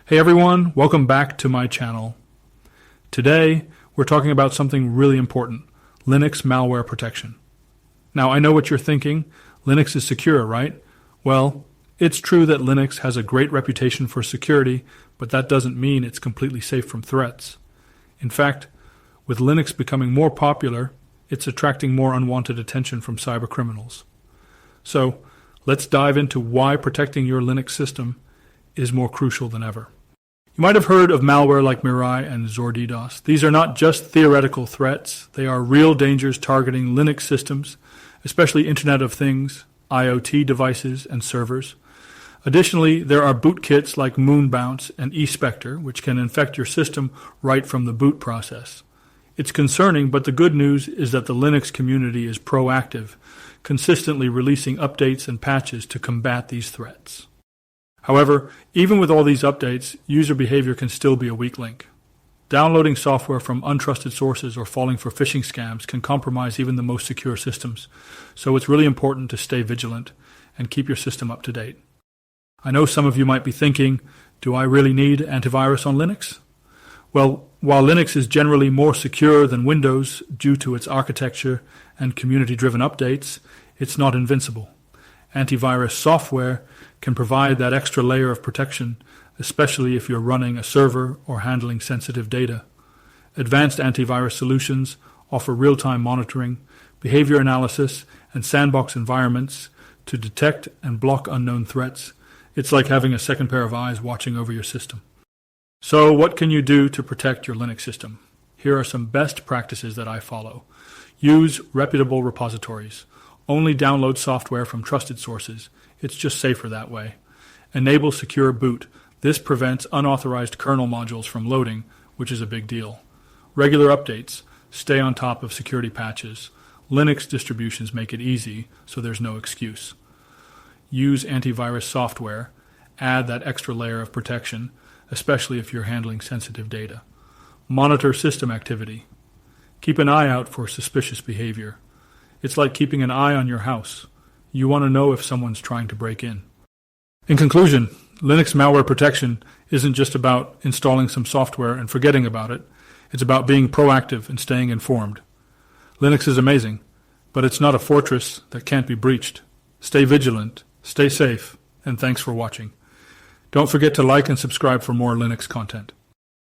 Hey everyone, welcome back to my channel. Today, we're talking about something really important, Linux malware protection. Now, I know what you're thinking, Linux is secure, right? Well, it's true that Linux has a great reputation for security, but that doesn't mean it's completely safe from threats. In fact, with Linux becoming more popular, it's attracting more unwanted attention from cybercriminals. So, let's dive into why protecting your Linux system is more crucial than ever. You might have heard of malware like Mirai and ZorDDoS. These are not just theoretical threats, they are real dangers targeting Linux systems, especially Internet of Things, IoT devices, and servers. Additionally, there are bootkits like Moonbounce and eSpectre, which can infect your system right from the boot process. It's concerning, but the good news is that the Linux community is proactive, consistently releasing updates and patches to combat these threats. However, even with all these updates, user behavior can still be a weak link. Downloading software from untrusted sources or falling for phishing scams can compromise even the most secure systems, so it's really important to stay vigilant and keep your system up to date. I know some of you might be thinking, do I really need antivirus on Linux? Well, while Linux is generally more secure than Windows due to its architecture and community-driven updates, it's not invincible. Antivirus software can provide that extra layer of protection, especially if you're running a server or handling sensitive data. Advanced antivirus solutions offer real-time monitoring, behavior analysis, and sandbox environments to detect and block unknown threats. It's like having a second pair of eyes watching over your system. So what can you do to protect your Linux system? Here are some best practices that I follow. Use reputable repositories. Only download software from trusted sources. It's just safer that way. Enable secure boot. This prevents unauthorized kernel modules from loading, which is a big deal. Regular updates. Stay on top of security patches. Linux distributions make it easy, so there's no excuse. Use antivirus software. Add that extra layer of protection, especially if you're handling sensitive data. Monitor system activity. Keep an eye out for suspicious behavior. It's like keeping an eye on your house. You want to know if someone's trying to break in. In conclusion, Linux malware protection isn't just about installing some software and forgetting about it. It's about being proactive and staying informed. Linux is amazing, but it's not a fortress that can't be breached. Stay vigilant, stay safe, and thanks for watching. Don't forget to like and subscribe for more Linux content.